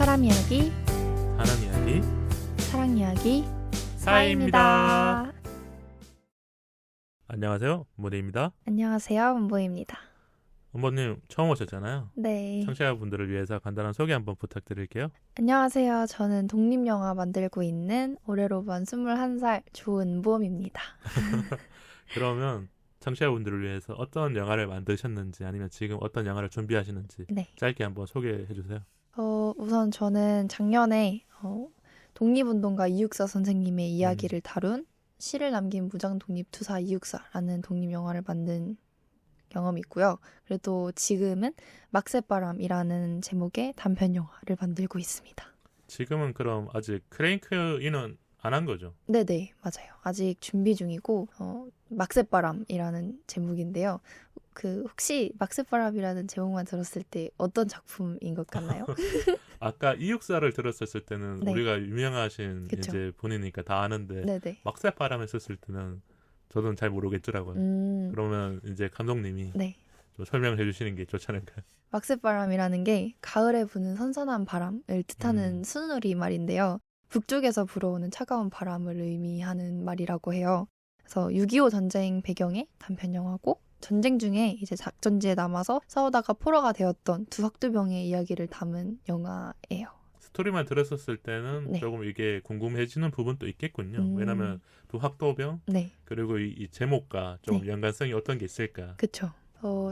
사람 이야기, 사람 이야기 사랑 이야기, 사이입니다. 안녕하세요, 문희입니다. 안녕하세요, 문보입니다. 문보님 처음 오셨잖아요. 네. 청취자분들을 위해서 간단한 소개 한번 부탁드릴게요. 안녕하세요. 저는 독립영화 만들고 있는 올해로만 21살 조은보입니다. 그러면 청취자분들을 위해서 어떤 영화를 만드셨는지 아니면 지금 어떤 영화를 준비하시는지 네. 짧게 한번 소개해 주세요. 우선 저는 작년에 독립운동가 이육사 선생님의 이야기를 다룬 시를 남긴 무장독립투사 이육사라는 독립영화를 만든 경험이 있고요. 그리고 지금은 막새바람이라는 제목의 단편영화를 만들고 있습니다. 지금은 그럼 아직 크랭크인은 안 한 거죠? 네네, 맞아요. 아직 준비 중이고 막새바람이라는 제목인데요. 혹시 막새바람이라는 제목만 들었을 때 어떤 작품인 것 같나요? 아까 이육사를 들었을 때는 네. 우리가 유명하신 그쵸. 이제 분이니까 다 아는데 네네. 막새바람 했었을 때는 저는 잘 모르겠더라고요. 그러면 이제 감독님이 네. 좀 설명을 해주시는 게 좋지 않을까요? 막새바람이라는 게 가을에 부는 선선한 바람을 뜻하는 순우리 말인데요. 북쪽에서 불어오는 차가운 바람을 의미하는 말이라고 해요. 그래서 6.25 전쟁 배경의 단편 영화고 전쟁 중에 이제 작전지에 남아서 싸우다가 포로가 되었던 두 학도병의 이야기를 담은 영화예요. 스토리만 들었었을 때는 네. 조금 이게 궁금해지는 부분도 있겠군요. 왜냐하면 두 학도병 네, 그리고 이 제목과 좀 네. 연관성이 어떤 게 있을까? 그쵸.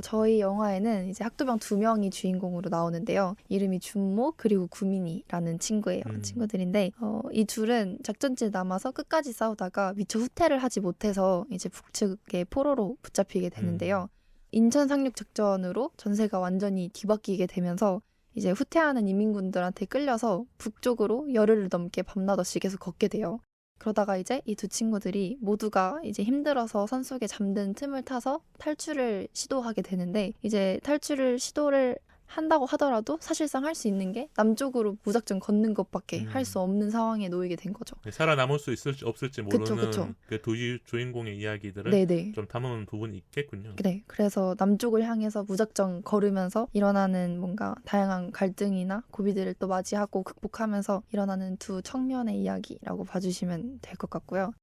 저희 영화에는 이제 학도병 2명이 주인공으로 나오는데요. 이름이 준모 그리고 구민이라는 친구예요. 친구들인데 이 둘은 작전지에 남아서 끝까지 싸우다가 미처 후퇴를 하지 못해서 이제 북측의 포로로 붙잡히게 되는데요. 인천 상륙 작전으로 전세가 완전히 뒤바뀌게 되면서 이제 후퇴하는 인민군들한테 끌려서 북쪽으로 열흘을 넘게 밤낮없이 계속 걷게 돼요. 그러다가 이제 이 두 친구들이 모두가 이제 힘들어서 산속에 잠든 틈을 타서 탈출을 시도하게 되는데 이제 탈출을 시도를 한다고 하더라도 사실상 할 수 있는 게 남쪽으로 무작정 걷는 것밖에 할 수 없는 상황에 놓이게 된 거죠. 살아남을 수 있을지 없을지 모르는 그쵸. 그 두 주인공의 이야기들을 네네. 좀 담은 부분이 있겠군요. 네, 그래서 남쪽을 향해서 무작정 걸으면서 일어나는 뭔가 다양한 갈등이나 고비들을 또 맞이하고 극복하면서 일어나는 두 청년의 이야기라고 봐주시면 될 것 같고요.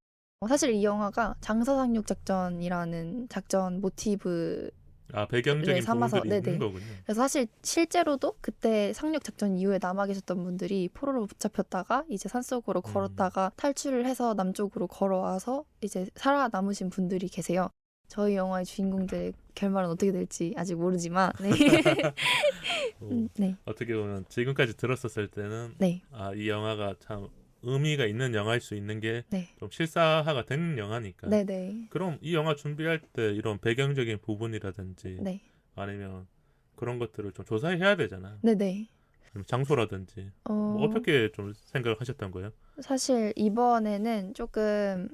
사실 이 영화가 장사상륙 작전이라는 작전 모티브 배경적인 삼아서, 부분들이 네네. 있는 거군요. 그래서 사실 실제로도 그때 상륙 작전 이후에 남아 계셨던 분들이 포로로 붙잡혔다가 이제 산속으로 걸었다가 탈출을 해서 남쪽으로 걸어와서 이제 살아남으신 분들이 계세요. 저희 영화의 주인공들의 결말은 어떻게 될지 아직 모르지만 네. 네. 어떻게 보면 지금까지 들었었을 때는 네. 이 영화가 참 의미가 있는 영화일 수 있는 게 좀 네. 실사화가 된 영화니까. 네네. 그럼 이 영화 준비할 때 이런 배경적인 부분이라든지 네. 아니면 그런 것들을 좀 조사해야 되잖아. 네네. 아니면 장소라든지 뭐 어떻게 좀 생각을 하셨던 거예요? 사실 이번에는 조금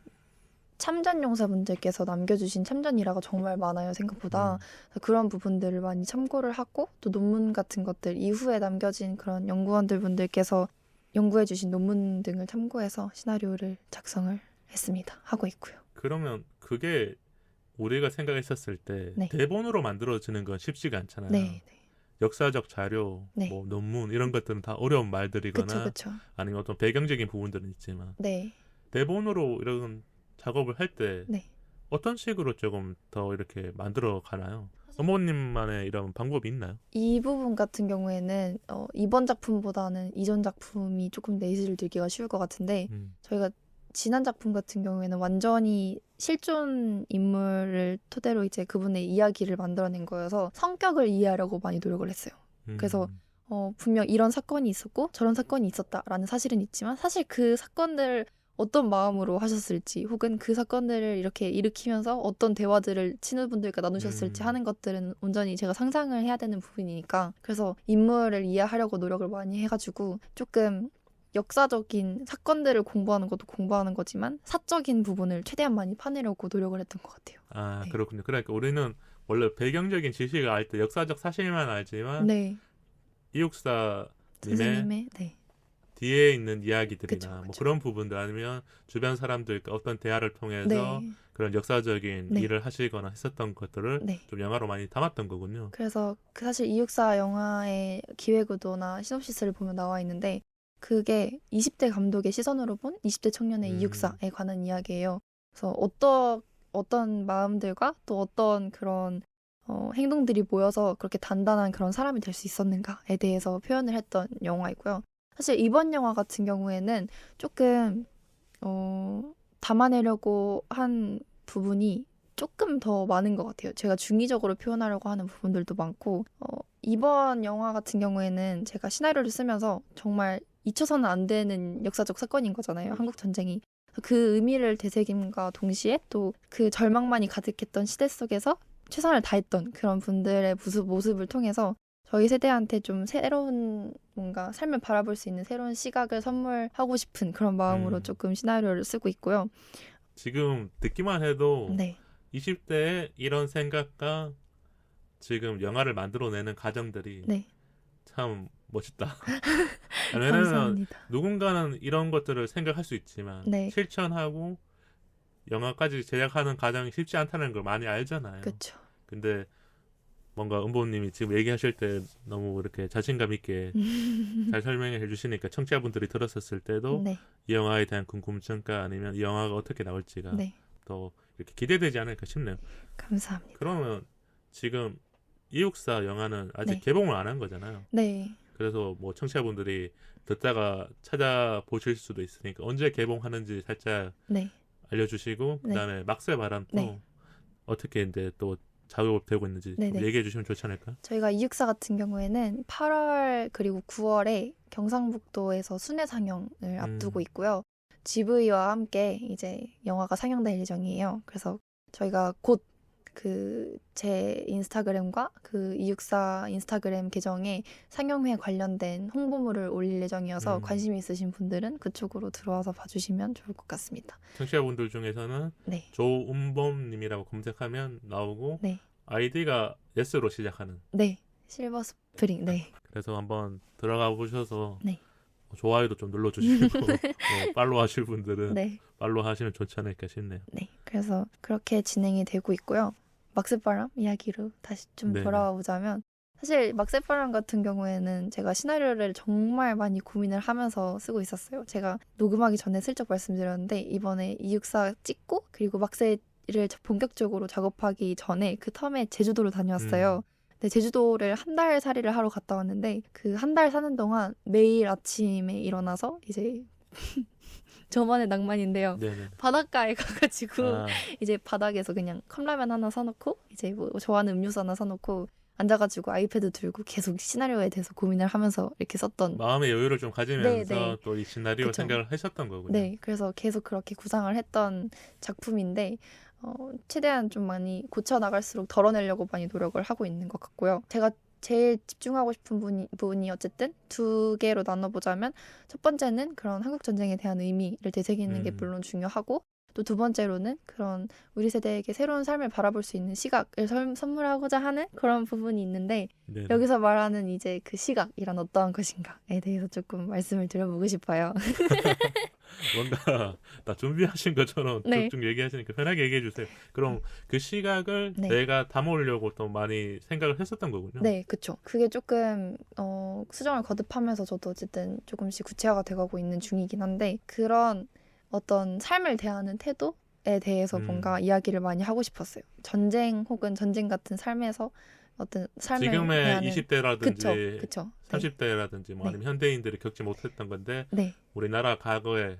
참전용사분들께서 남겨주신 참전 일화가 정말 많아요, 생각보다. 그래서 그런 부분들을 많이 참고를 하고 또 논문 같은 것들 이후에 남겨진 그런 연구원들 분들께서 연구해주신 논문 등을 참고해서 시나리오를 작성을 했습니다. 하고 있고요. 그러면 그게 우리가 생각했었을 때 네. 대본으로 만들어지는 건 쉽지가 않잖아요. 네. 역사적 자료, 네. 뭐 논문 이런 것들은 다 어려운 말들이거나 그쵸. 아니면 어떤 배경적인 부분들은 있지만 네. 대본으로 이런 작업을 할 때 네. 어떤 식으로 조금 더 이렇게 만들어 가나요? 어머님만의 이런 방법이 있나요? 이 부분 같은 경우에는 이번 작품보다는 이전 작품이 조금 내실을 들기가 쉬울 것 같은데 저희가 지난 작품 같은 경우에는 완전히 실존 인물을 토대로 이제 그분의 이야기를 만들어낸 거여서 성격을 이해하려고 많이 노력을 했어요. 그래서 분명 이런 사건이 있었고 저런 사건이 있었다라는 사실은 있지만 사실 그 사건들을 어떤 마음으로 하셨을지 혹은 그 사건들을 이렇게 일으키면서 어떤 대화들을 친구분들과 나누셨을지 하는 것들은 온전히 제가 상상을 해야 되는 부분이니까 그래서 인물을 이해하려고 노력을 많이 해가지고 조금 역사적인 사건들을 공부하는 것도 공부하는 거지만 사적인 부분을 최대한 많이 파내려고 노력을 했던 것 같아요. 네. 그렇군요. 그러니까 우리는 원래 배경적인 지식을 알 때 역사적 사실만 알지만 네. 이육사님의 선생님의 네. 뒤에 있는 이야기들이나 그쵸. 뭐 그런 부분들 아니면 주변 사람들과 어떤 대화를 통해서 그런 역사적인 네. 일을 하시거나 했었던 것들을 네. 좀 영화로 많이 담았던 거군요. 그래서 그 사실 이육사 영화의 기획의도나 시놉시스를 보면 나와 있는데 그게 20대 감독의 시선으로 본 20대 청년의 이육사에 관한 이야기예요. 그래서 어떤 마음들과 또 어떤 그런 행동들이 모여서 그렇게 단단한 그런 사람이 될 수 있었는가에 대해서 표현을 했던 영화이고요. 사실 이번 영화 같은 경우에는 조금 담아내려고 한 부분이 조금 더 많은 것 같아요. 제가 중의적으로 표현하려고 하는 부분들도 많고 이번 영화 같은 경우에는 제가 시나리오를 쓰면서 정말 잊혀서는 안 되는 역사적 사건인 거잖아요. 한국 전쟁이. 그 의미를 되새김과 동시에 또 그 절망만이 가득했던 시대 속에서 최선을 다했던 그런 분들의 모습을 통해서 저희 세대한테 좀 새로운 뭔가 삶을 바라볼 수 있는 새로운 시각을 선물하고 싶은 그런 마음으로 조금 시나리오를 쓰고 있고요. 지금 듣기만 해도 네. 20대의 이런 생각과 지금 영화를 만들어내는 가정들이 네. 참 멋있다. 왜냐면 감사합니다. 누군가는 이런 것들을 생각할 수 있지만 네. 실천하고 영화까지 제작하는 과정이 쉽지 않다는 걸 많이 알잖아요. 그렇죠. 근데 뭔가 은보님이 지금 얘기하실 때 너무 이렇게 자신감 있게 잘 설명해 주시니까 청취자분들이 들었었을 때도 네. 이 영화에 대한 궁금증과 아니면 이 영화가 어떻게 나올지가 네. 더 이렇게 기대되지 않을까 싶네요. 감사합니다. 그러면 지금 이육사 영화는 아직 네. 개봉을 안 한 거잖아요. 네. 그래서 뭐 청취자분들이 듣다가 찾아보실 수도 있으니까 언제 개봉하는지 살짝 네. 알려주시고 네. 그다음에 막새 바람도 네. 어떻게 이제 또 작업되고 있는지 좀 네네. 얘기해 주시면 좋지 않을까? 저희가 이육사 같은 경우에는 8월 그리고 9월에 경상북도에서 순회 상영을 앞두고 있고요. GV와 함께 이제 영화가 상영될 예정이에요. 그래서 저희가 곧 그 제 인스타그램과 그 이육사 인스타그램 계정에 상영회 관련된 홍보물을 올릴 예정이어서 관심이 있으신 분들은 그쪽으로 들어와서 봐주시면 좋을 것 같습니다. 청취자분들 중에서는 네. 조은범님이라고 검색하면 나오고 네. 아이디가 S로 시작하는. 네. 실버 스프링. 네. 그래서 한번 들어가 보셔서 네. 좋아요도 좀 눌러주시고 팔로우 하실 분들은 네. 팔로우 하시면 좋지 않을까 싶네요. 네. 그래서 그렇게 진행이 되고 있고요. 막새바람 이야기로 다시 좀 네네. 돌아와 보자면 사실 막새바람 같은 경우에는 제가 시나리오를 정말 많이 고민을 하면서 쓰고 있었어요. 제가 녹음하기 전에 슬쩍 말씀드렸는데 이번에 264 찍고 그리고 막새를 본격적으로 작업하기 전에 그 텀에 제주도를 다녀왔어요. 근데 제주도를 한 달 살이를 하러 갔다 왔는데 그 한 달 사는 동안 매일 아침에 일어나서 이제 저만의 낭만인데요. 네네. 바닷가에 가가지고 이제 바닥에서 그냥 컵라면 하나 사놓고 이제 뭐 좋아하는 음료수 하나 사놓고 앉아가지고 아이패드 들고 계속 시나리오에 대해서 고민을 하면서 이렇게 썼던 마음의 여유를 좀 가지면서 네. 또 이 시나리오 그쵸. 생각을 하셨던 거군요. 네, 그래서 계속 그렇게 구상을 했던 작품인데 최대한 좀 많이 고쳐나갈수록 덜어내려고 많이 노력을 하고 있는 것 같고요. 제가 제일 집중하고 싶은 부분이 어쨌든 두 개로 나눠보자면 첫 번째는 그런 한국 전쟁에 대한 의미를 되새기는 게 물론 중요하고 또 두 번째로는 그런 우리 세대에게 새로운 삶을 바라볼 수 있는 시각을 선물하고자 하는 그런 부분이 있는데 네네. 여기서 말하는 이제 그 시각이란 어떠한 것인가에 대해서 조금 말씀을 드려보고 싶어요. 뭔가 다 준비하신 것처럼 네. 쭉쭉 얘기하시니까 편하게 얘기해 주세요. 그럼 그 시각을 네. 내가 담으려고 또 많이 생각을 했었던 거군요. 네, 그쵸. 그게 조금 수정을 거듭하면서 저도 어쨌든 조금씩 구체화가 돼가고 있는 중이긴 한데 그런 어떤 삶을 대하는 태도에 대해서 뭔가 이야기를 많이 하고 싶었어요. 전쟁 혹은 전쟁 같은 삶에서 어떤 삶을 지금의 대하는 20대라든지 그쵸. 30대라든지 뭐 네. 아니면 현대인들이 겪지 못했던 건데 네. 우리나라 과거에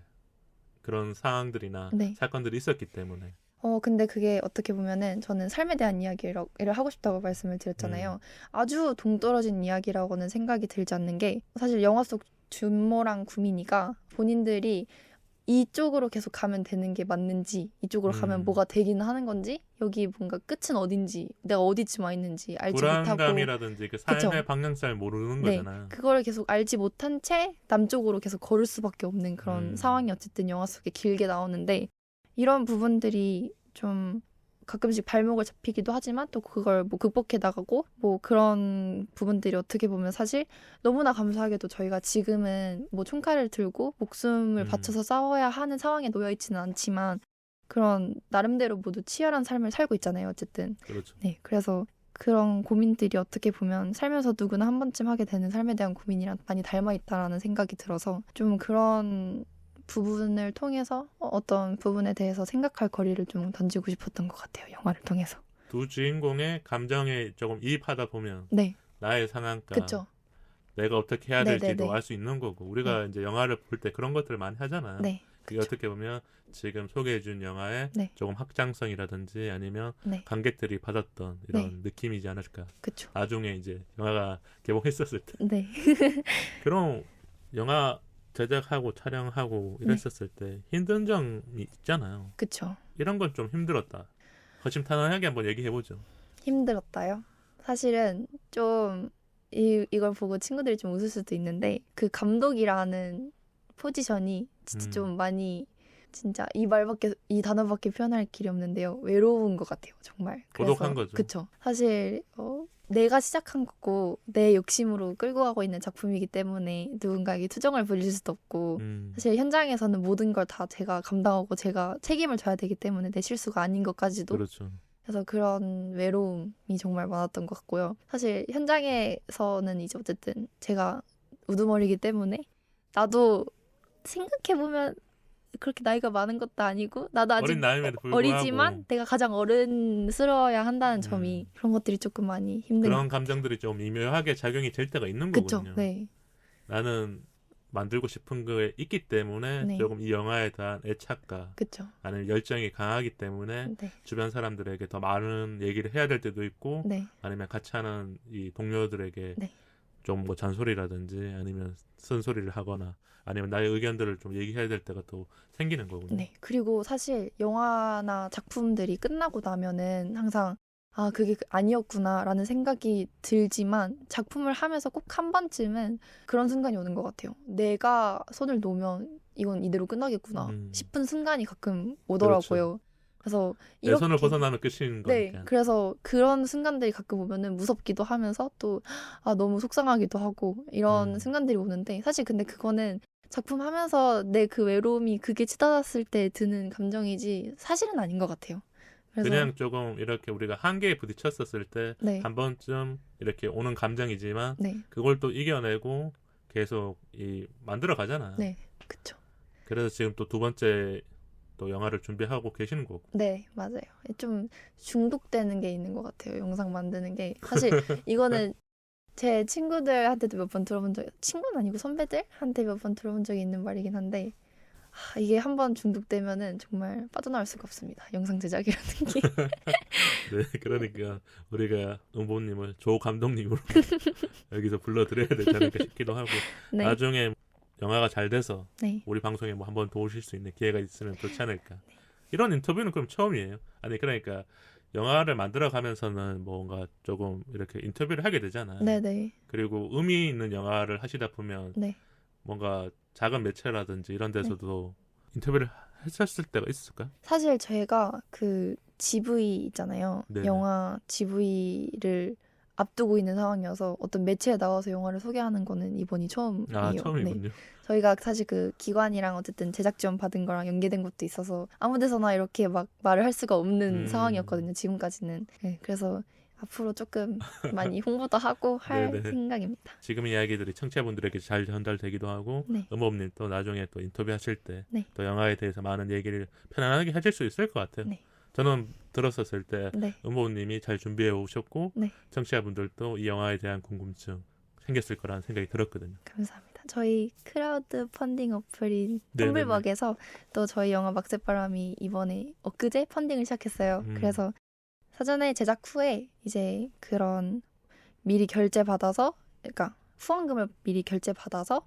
그런 상황들이나 네. 사건들이 있었기 때문에 근데 그게 어떻게 보면은 저는 삶에 대한 이야기를 하고 싶다고 말씀을 드렸잖아요. 아주 동떨어진 이야기라고는 생각이 들지 않는 게 사실 영화 속 준모랑 구민이가 본인들이 이쪽으로 계속 가면 되는 게 맞는지 이쪽으로 가면 뭐가 되기는 하는 건지 여기 뭔가 끝은 어딘지 내가 어디쯤 와 있는지 알지 못하고 불안감이라든지 그 삶의 그쵸. 방향성을 모르는 네, 거잖아요. 그거를 계속 알지 못한 채 남쪽으로 계속 걸을 수밖에 없는 그런 상황이 어쨌든 영화 속에 길게 나오는데 이런 부분들이 좀 가끔씩 발목을 잡히기도 하지만 또 그걸 뭐 극복해 나가고 뭐 그런 부분들이 어떻게 보면 사실 너무나 감사하게도 저희가 지금은 뭐 총칼을 들고 목숨을 바쳐서 싸워야 하는 상황에 놓여 있지는 않지만 그런 나름대로 모두 치열한 삶을 살고 있잖아요. 어쨌든. 그렇죠. 네, 그래서 그런 고민들이 어떻게 보면 살면서 누구나 한 번쯤 하게 되는 삶에 대한 고민이랑 많이 닮아 있다라는 생각이 들어서 좀 그런 부분을 통해서 어떤 부분에 대해서 생각할 거리를 좀 던지고 싶었던 것 같아요. 영화를 통해서. 두 주인공의 감정에 조금 이입하다 보면 네, 나의 상황과 그쵸. 내가 어떻게 해야 될지도 네네네. 알 수 있는 거고 우리가 이제 영화를 볼 때 그런 것들을 많이 하잖아요. 네, 그게 어떻게 보면 지금 소개해준 영화의 네. 조금 확장성이라든지 아니면 네, 관객들이 받았던 이런 네. 느낌이지 않을까. 그쵸. 나중에 이제 영화가 개봉했었을 때 네, 그런 영화 제작하고 촬영하고 이랬었을 때 힘든 점이 있잖아요. 그쵸. 이런 건 좀 힘들었다. 허심탄회하게 한번 얘기해보죠. 힘들었다요? 사실은 좀 이걸 보고 친구들이 좀 웃을 수도 있는데 그 감독이라는 포지션이 진짜 좀 많이 진짜 이 단어밖에 표현할 길이 없는데요. 외로운 것 같아요. 정말. 고독한 거죠. 그쵸. 사실 내가 시작한 거고 내 욕심으로 끌고 가고 있는 작품이기 때문에 누군가에게 투정을 부릴 수도 없고 사실 현장에서는 모든 걸 다 제가 감당하고 제가 책임을 져야 되기 때문에 내 실수가 아닌 것까지도 그렇죠. 그래서 그런 외로움이 정말 많았던 것 같고요. 사실 현장에서는 이제 어쨌든 제가 우두머리이기 때문에 나도 생각해보면 그렇게 나이가 많은 것도 아니고 나도 아직 어린 나이에도 불구하고 어리지만 내가 가장 어른스러워야 한다는 점이 그런 것들이 조금 많이 힘든 그런 감정들이 좀 미묘하게 작용이 될 때가 있는 그쵸? 거거든요. 네. 나는 만들고 싶은 게 있기 때문에 네. 조금 이 영화에 대한 애착과 그쵸? 아니면 열정이 강하기 때문에 네. 주변 사람들에게 더 많은 얘기를 해야 될 때도 있고 네. 아니면 같이 하는 이 동료들에게 네. 좀 뭐 잔소리라든지 아니면 쓴소리를 하거나 아니면 나의 의견들을 좀 얘기해야 될 때가 또 생기는 거군요. 네. 그리고 사실 영화나 작품들이 끝나고 나면은 항상 아, 그게 아니었구나라는 생각이 들지만 작품을 하면서 꼭 한 번쯤은 그런 순간이 오는 것 같아요. 내가 손을 놓으면 이건 이대로 끝나겠구나 싶은 순간이 가끔 오더라고요. 그래서 내 손을 벗어나면 끝인 네, 거니까. 그래서 그런 순간들이 가끔 오면은 무섭기도 하면서 또 아, 너무 속상하기도 하고 이런 순간들이 오는데 사실 근데 그거는 작품 하면서 내 그 외로움이 그게 치닫았을 때 드는 감정이지 사실은 아닌 것 같아요. 그래서 그냥 조금 이렇게 우리가 한계에 부딪혔었을 때 네. 한 번쯤 이렇게 오는 감정이지만 네. 그걸 또 이겨내고 계속 만들어 가잖아요. 네, 그쵸. 그래서 지금 또 두 번째 또 영화를 준비하고 계시는 거고. 네, 맞아요. 좀 중독되는 게 있는 것 같아요. 영상 만드는 게. 사실 이거는 제 친구들한테도 몇 번 들어본 적이 친구는 아니고 선배들한테 몇 번 들어본 적이 있는 말이긴 한데 이게 한번 중독되면은 정말 빠져나올 수가 없습니다. 영상 제작이라는 게. 네, 그러니까 우리가 은보님을 조 감독님으로 여기서 불러드려야 되지 않을까 싶기도 하고 네. 나중에 영화가 잘 돼서 네. 우리 방송에 뭐 한번 더 오실 수 있는 기회가 있으면 좋지 않을까. 이런 인터뷰는 그럼 처음이에요. 아니 그러니까 영화를 만들어 가면서는 뭔가 조금 이렇게 인터뷰를 하게 되잖아요. 네네. 그리고 의미 있는 영화를 하시다 보면 네. 뭔가 작은 매체라든지 이런 데서도 인터뷰를 했었을 때가 있을까요? 사실 제가 그 GV 있잖아요. 네네. 영화 GV를 앞두고 있는 상황이어서 어떤 매체에 나와서 영화를 소개하는 거는 이번이 처음이에요. 아, 처음이군요. 네. 저희가 사실 그 기관이랑 어쨌든 제작 지원 받은 거랑 연계된 것도 있어서 아무 데서나 이렇게 막 말을 할 수가 없는 상황이었거든요. 지금까지는. 네, 그래서 앞으로 조금 많이 홍보도 하고 할 네네. 생각입니다. 지금 이야기들이 청취자분들에게 잘 전달되기도 하고 네. 은범님 또 나중에 또 인터뷰하실 때 또 네. 영화에 대해서 많은 얘기를 편안하게 하실 수 있을 것 같아요. 네. 저는 들었었을 때 네. 은범님이 잘 준비해 오셨고 네. 청취자분들도 이 영화에 대한 궁금증 생겼을 거라는 생각이 들었거든요. 감사합니다. 저희 크라우드 펀딩 어플인 네네네. 텀블벅에서 또 저희 영화 막새바람이 이번에 엊그제 펀딩을 시작했어요. 그래서 사전에 제작 후에 이제 그런 미리 결제받아서 그러니까 후원금을 미리 결제받아서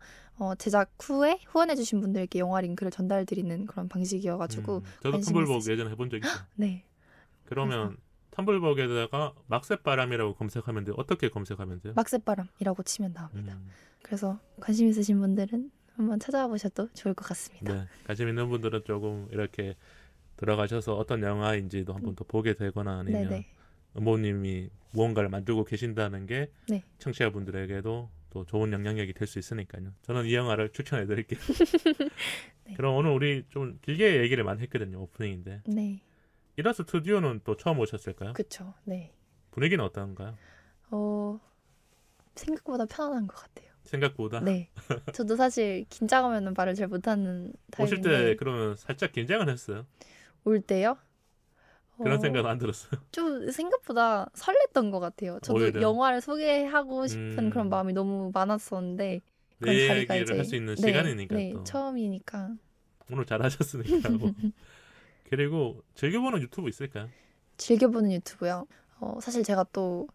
제작 후에 후원해주신 분들께 영화 링크를 전달드리는 그런 방식이어가지고 저도 관심 텀블벅 있으시죠? 예전에 해본 적 있어요. 네. 그러면 텀블벅에다가 막새바람이라고 검색하면 돼요. 어떻게 검색하면 돼요? 막새바람이라고 치면 나옵니다. 그래서 관심 있으신 분들은 한번 찾아와 보셔도 좋을 것 같습니다. 네, 관심 있는 분들은 조금 이렇게 들어가셔서 어떤 영화인지도 한번 더 보게 되거나 아니면 네네. 은보님이 무언가를 만들고 계신다는 게 네. 청취자분들에게도 또 좋은 영향력이 될 수 있으니까요. 저는 이 영화를 추천해 드릴게요. 네. 그럼 오늘 우리 좀 길게 얘기를 많이 했거든요. 오프닝인데. 네. 이런 스튜디오는 또 처음 오셨을까요? 그쵸. 네. 분위기는 어떤가요? 생각보다 편안한 것 같아요. 생각보다? 네. 저도 사실 긴장하면 말을 잘 못하는 오실 때 타입인데 그러면 살짝 긴장을 했어요. 올 때요? 그런 어, 생각은 안 들었어요. 좀 생각보다 설렜던 것 같아요. 저도 오히려. 영화를 소개하고 싶은 그런 음. 마음이 너무 많았었는데 그런 내 자리가 이야기를 이제 할 수 있는 네, 시간이니까 네, 또. 처음이니까. 오늘 잘하셨으니까. 그리고 즐겨보는 유튜브 있을까요? 즐겨보는 유튜브요. 사실 제가 또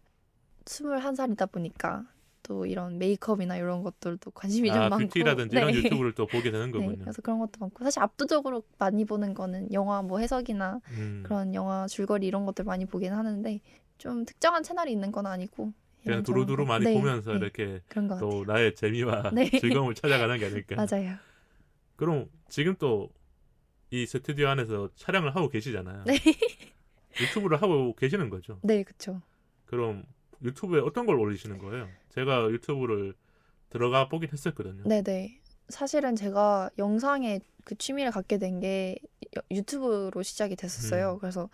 21살이다 보니까 또 이런 메이크업이나 이런 것들도 관심이 좀 많고 뷰티라든지 이런 유튜브를 또 보게 되는 네, 거군요. 그래서 그런 것도 많고 사실 압도적으로 많이 보는 거는 영화 뭐 해석이나 그런 영화 줄거리 이런 것들 많이 보긴 하는데 좀 특정한 채널이 있는 건 아니고 그냥 이런저런 두루두루 거. 많이 네, 보면서 네, 이렇게 그런 것 또 같아요. 나의 재미와 네. 즐거움을 찾아가는 게 아닐까. 맞아요. 그럼 지금 또 이 스튜디오 안에서 촬영을 하고 계시잖아요. 네. 유튜브를 하고 계시는 거죠. 네, 그쵸. 그럼 유튜브에 어떤 걸 올리시는 거예요? 제가 유튜브를 들어가 보긴 했었거든요. 네네. 사실은 제가 영상에 그 취미를 갖게 된 게 유튜브로 시작이 됐었어요. 그래서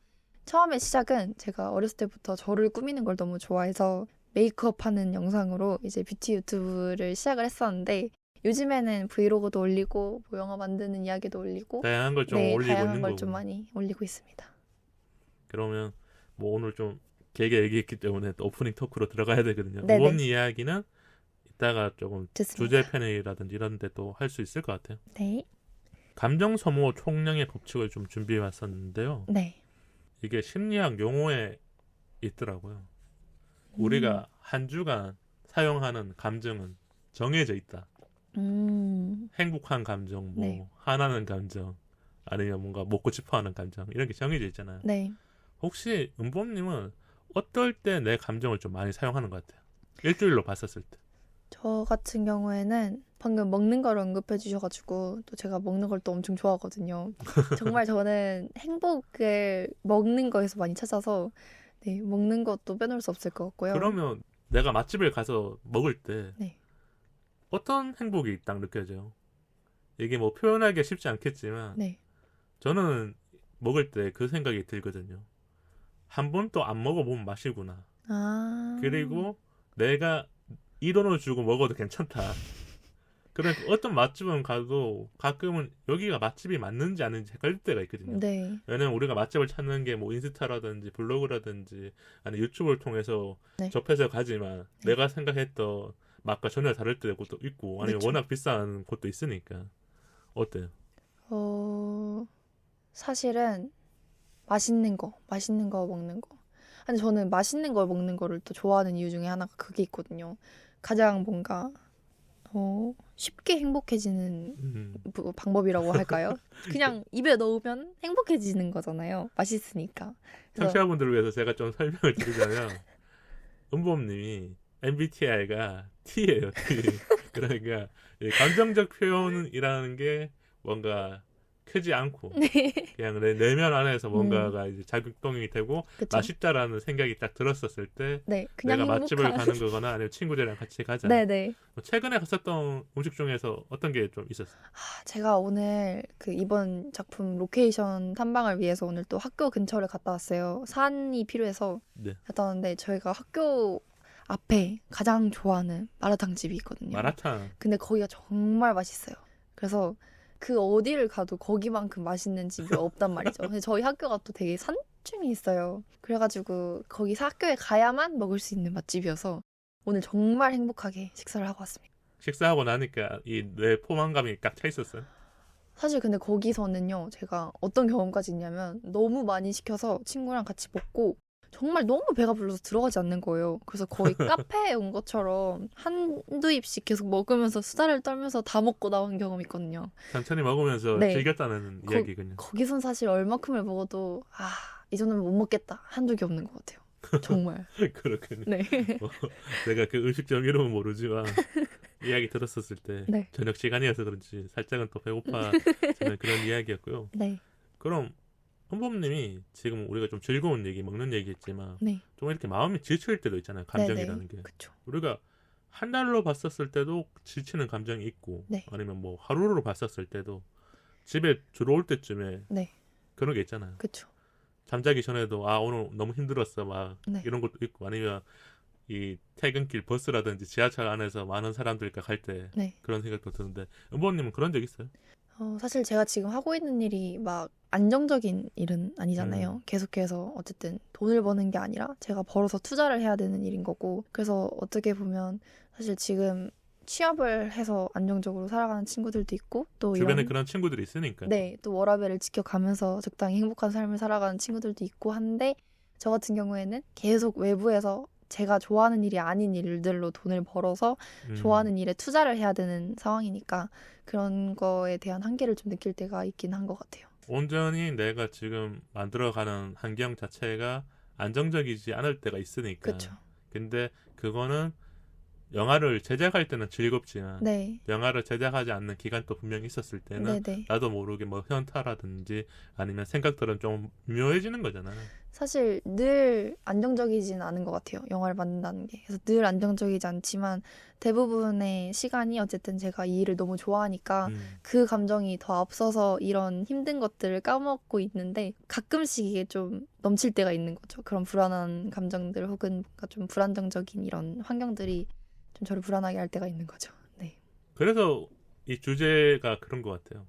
처음에 시작은 제가 어렸을 때부터 저를 꾸미는 걸 너무 좋아해서 메이크업 하는 영상으로 이제 뷰티 유튜브를 시작을 했었는데 요즘에는 브이로그도 올리고 뭐 영화 만드는 이야기도 올리고 다양한 걸 좀 네, 올리고 다양한 있는 걸 거고. 좀 많이 올리고 있습니다. 그러면 뭐 오늘 좀 길게 얘기했기 때문에 또 오프닝 토크로 들어가야 되거든요. 네네. 이번 이야기는 이따가 조금 좋습니다. 주제 패널이라든지 이런 데 또 할 수 있을 것 같아요. 네. 감정 소모 총량의 법칙을 좀 준비해 왔었는데요. 네. 이게 심리학 용어에 있더라고요. 우리가 한 주간 사용하는 감정은 정해져 있다. 행복한 감정, 뭐 네. 화나는 감정, 아니면 뭔가 먹고 싶어하는 감정 이런 게 정해져 있잖아요. 네. 혹시 은범님은 어떨 때 내 감정을 좀 많이 사용하는 것 같아요? 일주일로 봤었을 때. 저 같은 경우에는 방금 먹는 걸 언급해 주셔가지고 또 제가 먹는 걸 또 엄청 좋아하거든요. 정말 저는 행복을 먹는 거에서 많이 찾아서 네, 먹는 것도 빼놓을 수 없을 것 같고요. 그러면 내가 맛집을 가서 먹을 때 네. 어떤 행복이 딱 느껴져요? 이게 뭐 표현하기가 쉽지 않겠지만 네. 저는 먹을 때 그 생각이 들거든요. 한 번 또 안 먹어보면 맛이구나. 아. 그리고 내가 이 돈을 주고 먹어도 괜찮다. 그러니까 어떤 맛집은 가도 가끔은 여기가 맛집이 맞는지 아닌지 헷갈릴 때가 있거든요. 네. 왜냐면 우리가 맛집을 찾는 게 뭐 인스타라든지 블로그라든지 아니 유튜브를 통해서 네. 접해서 가지만 네. 내가 생각했던 맛과 전혀 다를 때도 있고 아니면 그쵸. 워낙 비싼 곳도 있으니까 어때요? 사실은 맛있는 거 먹는 거. 근데 저는 맛있는 걸 먹는 거를 또 좋아하는 이유 중에 하나가 그게 있거든요. 가장 뭔가 쉽게 행복해지는 방법이라고 할까요? 그냥 입에 넣으면 행복해지는 거잖아요. 맛있으니까. 그래서 청취자분들을 위해서 제가 좀 설명을 드리자면 은범님이 MBTI가 T예요. T. 그러니까 이 감정적 표현이라는 게 뭔가 크지 않고 그냥 내 내면 안에서 뭔가가 이제 자극동이 되고 그쵸. 맛있다라는 생각이 딱 들었었을 때 네, 그냥 내가 맛집을 행복한. 가는 거거나 아니면 친구들이랑 같이 가자. 네네. 최근에 갔었던 음식 중에서 어떤 게 좀 있었어요? 제가 오늘 그 이번 작품 로케이션 탐방을 위해서 오늘 또 학교 근처를 갔다 왔어요. 산이 필요해서 네. 갔다 왔는데 저희가 학교 앞에 가장 좋아하는 마라탕 집이 있거든요. 마라탕. 근데 거기가 정말 맛있어요. 그래서 그 어디를 가도 거기만큼 맛있는 집이 없단 말이죠. 근데 저희 학교가 또 되게 산중에 있어요. 그래가지고 거기 학교에 가야만 먹을 수 있는 맛집이어서 오늘 정말 행복하게 식사를 하고 왔습니다. 식사하고 나니까 이 뇌 포만감이 딱 차 있었어요. 사실 근데 거기서는요, 제가 어떤 경험까지 있냐면 너무 많이 시켜서 친구랑 같이 먹고 정말 너무 배가 불러서 들어가지 않는 거예요. 그래서 거의 카페에 온 것처럼 한두 입씩 계속 먹으면서 수다를 떨면서 다 먹고 나온 경험이 있거든요. 천천히 먹으면서 네. 즐겼다는 이야기군요. 거기선 사실 얼마큼을 먹어도 이 정도면 못 먹겠다 한 적이 없는 것 같아요. 정말. 그렇군요. 네. 내가 그 음식점 이름은 모르지만 이야기 들었었을 때 네. 저녁 시간이어서 그런지 살짝은 또 배고파 저는 그런 이야기였고요. 네. 그럼 헌범님이 지금 우리가 좀 즐거운 얘기, 먹는 얘기했지만 네. 좀 이렇게 마음이 지칠 때도 있잖아요. 감정이라는 네네. 게. 그쵸. 우리가 한 달로 봤었을 때도 지치는 감정이 있고 네. 아니면 뭐 하루로 봤었을 때도 집에 들어올 때쯤에 네. 그런 게 있잖아요. 그쵸. 잠자기 전에도 아 오늘 너무 힘들었어 막 네. 이런 것도 있고 아니면 이 퇴근길 버스라든지 지하철 안에서 많은 사람들과 갈 때 네. 그런 생각도 드는데 은보님은 그런 적 있어요? 사실 제가 지금 하고 있는 일이 막 안정적인 일은 아니잖아요. 계속해서 어쨌든 돈을 버는 게 아니라 제가 벌어서 투자를 해야 되는 일인 거고. 그래서 어떻게 보면 사실 지금 취업을 해서 안정적으로 살아가는 친구들도 있고 또 주변에 이런 그런 친구들이 있으니까. 네, 또 워라밸을 지켜가면서 적당히 행복한 삶을 살아가는 친구들도 있고 한데 저 같은 경우에는 계속 외부에서 제가 좋아하는 일이 아닌 일들로 돈을 벌어서 좋아하는 일에 투자를 해야 되는 상황이니까 그런 거에 대한 한계를 좀 느낄 때가 있긴 한 것 같아요. 온전히 내가 지금 만들어가는 환경 자체가 안정적이지 않을 때가 있으니까. 그렇죠. 근데 그거는 영화를 제작할 때는 즐겁지만 네, 영화를 제작하지 않는 기간도 분명히 있었을 때는 네. 나도 모르게 뭐 현타라든지 아니면 생각들은 좀 묘해지는 거잖아. 사실 늘 안정적이진 않은 것 같아요. 영화를 만든다는 게. 그래서 늘 안정적이지 않지만 대부분의 시간이 어쨌든 제가 이 일을 너무 좋아하니까 그 감정이 더 앞서서 이런 힘든 것들을 까먹고 있는데 가끔씩 이게 좀 넘칠 때가 있는 거죠. 그런 불안한 감정들 혹은 뭔가 좀 불안정적인 이런 환경들이 좀 저를 불안하게 할 때가 있는 거죠. 네. 그래서 이 주제가 그런 것 같아요.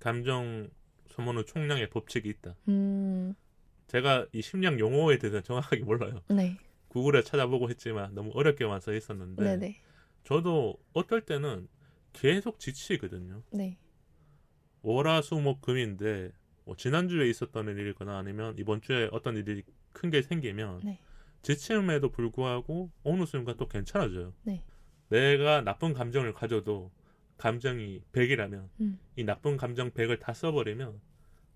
감정 소모는 총량의 법칙이 있다. 제가 이 심리학 용어에 대해서 정확하게 몰라요. 네. 구글에 찾아보고 했지만 너무 어렵게만 써 있었는데 네네. 저도 어떨 때는 계속 지치거든요. 네. 월화수목금인데 뭐 지난주에 있었던 일이거나 아니면 이번 주에 어떤 일이 큰 게 생기면 네. 지침에도 불구하고 어느 순간 또 괜찮아져요. 네. 내가 나쁜 감정을 가져도 감정이 100이라면 이 나쁜 감정 100을 다 써버리면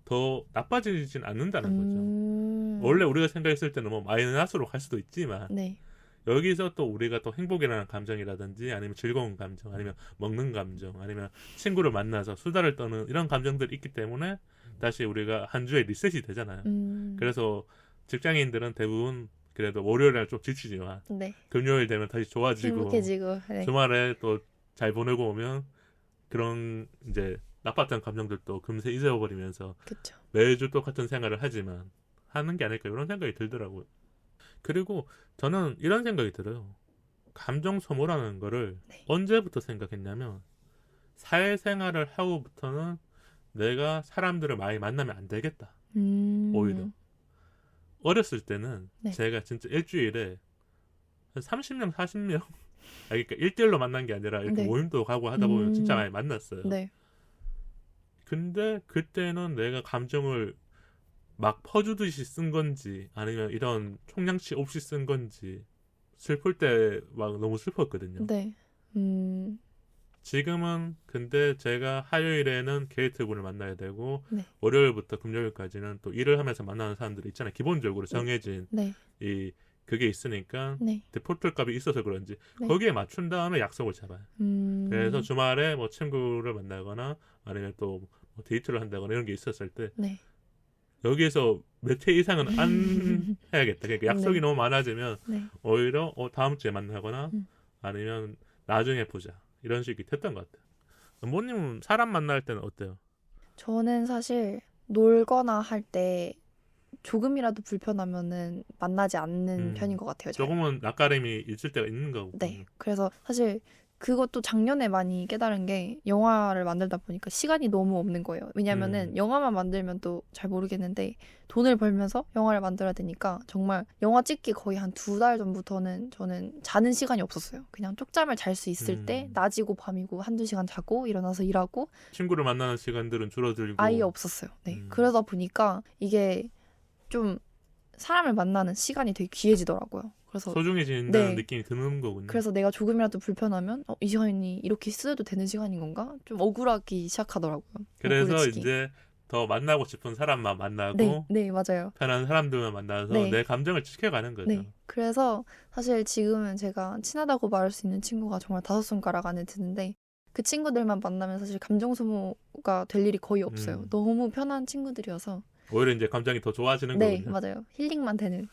더 나빠지진 않는다는 거죠. 원래 우리가 생각했을 때는 뭐 마이너스로 갈 수도 있지만 네. 여기서 또 우리가 또 행복이라는 감정이라든지 아니면 즐거운 감정 아니면 먹는 감정 아니면 친구를 만나서 수다를 떠는 이런 감정들이 있기 때문에 다시 우리가 한 주에 리셋이 되잖아요. 그래서 직장인들은 대부분 그래도 월요일날 좀 지치지만 네. 금요일 되면 다시 좋아지고 행복해지고. 네. 주말에 또 잘 보내고 오면 그런 이제 나빴던 감정들도 금세 잊어버리면서 그렇죠. 매주 똑같은 생활을 하지만 하는 게 아닐까 이런 생각이 들더라고요. 그리고 저는 이런 생각이 들어요. 감정 소모라는 거를 네. 언제부터 생각했냐면 사회생활을 하고부터는 내가 사람들을 많이 만나면 안 되겠다. 오히려. 어렸을 때는 네. 제가 진짜 일주일에 한 30명, 40명 그러니까 1대1로 만난 게 아니라 이렇게 네. 모임도 가고 하다 보면 진짜 많이 만났어요. 네. 근데 그때는 내가 감정을 막 퍼주듯이 쓴 건지 아니면 이런 총량치 없이 쓴 건지 슬플 때 막 너무 슬펐거든요. 네. 지금은 근데 제가 화요일에는 게이트분을 만나야 되고 네. 월요일부터 금요일까지는 또 일을 하면서 만나는 사람들이 있잖아요. 기본적으로 정해진 네. 이 그게 있으니까 네. 디폴트 값이 있어서 그런지 네. 거기에 맞춘 다음에 약속을 잡아요. 그래서 주말에 뭐 친구를 만나거나 아니면 또 뭐 데이트를 한다거나 이런 게 있었을 때 네. 여기에서 몇 회 이상은 안 해야겠다. 그러니까 약속이 네. 너무 많아지면 네. 오히려 다음 주에 만나거나 아니면 나중에 보자 이런 식이 됐던 것 같아요. 부모님은 사람 만날 때는 어때요? 저는 사실 놀거나 할 때 조금이라도 불편하면은 만나지 않는 편인 것 같아요. 잘. 조금은 낯가림이 있을 때가 있는 거고. 네. 그래서 사실 그것도 작년에 많이 깨달은 게 영화를 만들다 보니까 시간이 너무 없는 거예요. 왜냐면은 영화만 만들면 또 잘 모르겠는데 돈을 벌면서 영화를 만들어야 되니까 정말 영화 찍기 거의 한 2달 전부터는 저는 자는 시간이 없었어요. 그냥 쪽잠을 잘 수 있을 때 낮이고 밤이고 1-2시간 자고 일어나서 일하고 친구를 만나는 시간들은 줄어들고 아예 없었어요. 네. 그러다 보니까 이게 좀 사람을 만나는 시간이 되게 귀해지더라고요. 그래서 소중해진다는 네. 느낌이 드는 거군요. 그래서 내가 조금이라도 불편하면 이 시간이 이렇게 쓰여도 되는 시간인 건가? 좀 억울하기 시작하더라고요. 그래서 억울해지기. 이제 더 만나고 싶은 사람만 만나고 네, 네, 맞아요. 편한 사람들만 만나서 네. 내 감정을 지켜가는 거죠. 네. 그래서 사실 지금은 제가 친하다고 말할 수 있는 친구가 정말 5손가락 안에 드는데 그 친구들만 만나면 사실 감정 소모가 될 일이 거의 없어요. 너무 편한 친구들이어서. 오히려 이제 감정이 더 좋아지는 네, 거군요. 맞아요. 힐링만 되는.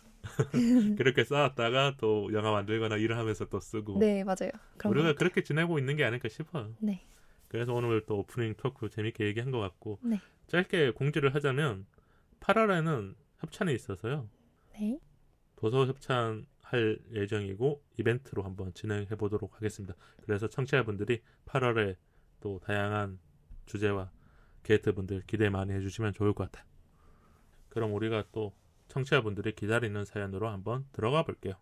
그렇게 쌓았다가 또 영화 만들거나 일을 하면서 또 쓰고 네, 맞아요. 그런 우리가 것 같아요. 그렇게 지내고 있는 게 아닐까 싶어요. 네. 그래서 오늘 또 오프닝 토크 재밌게 얘기한 것 같고 네. 짧게 공지를 하자면 8월에는 협찬이 있어서요. 네. 도서 협찬 할 예정이고 이벤트로 한번 진행해 보도록 하겠습니다. 그래서 청취자분들이 8월에 또 다양한 주제와 게스트분들 기대 많이 해주시면 좋을 것 같아요. 그럼 우리가 또 청취자분들이 기다리는 사연으로 한번 들어가 볼게요.